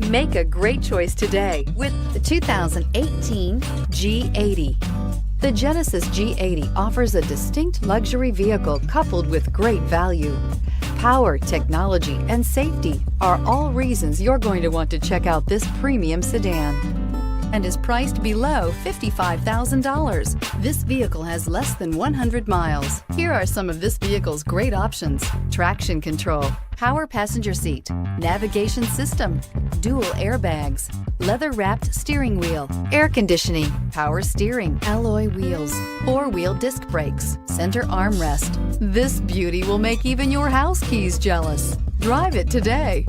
Make a great choice today with the 2018 G80. The Genesis G80 offers a distinct luxury vehicle coupled with great value. Power, technology, and safety are all reasons you're going to want to check out this premium sedan, and is priced below $55,000. This vehicle has less than 100 miles. Here are some of this vehicle's great options: traction control, power passenger seat, navigation system, dual airbags, leather-wrapped steering wheel, air conditioning, power steering, alloy wheels, four-wheel disc brakes, center armrest. This beauty will make even your house keys jealous. Drive it today.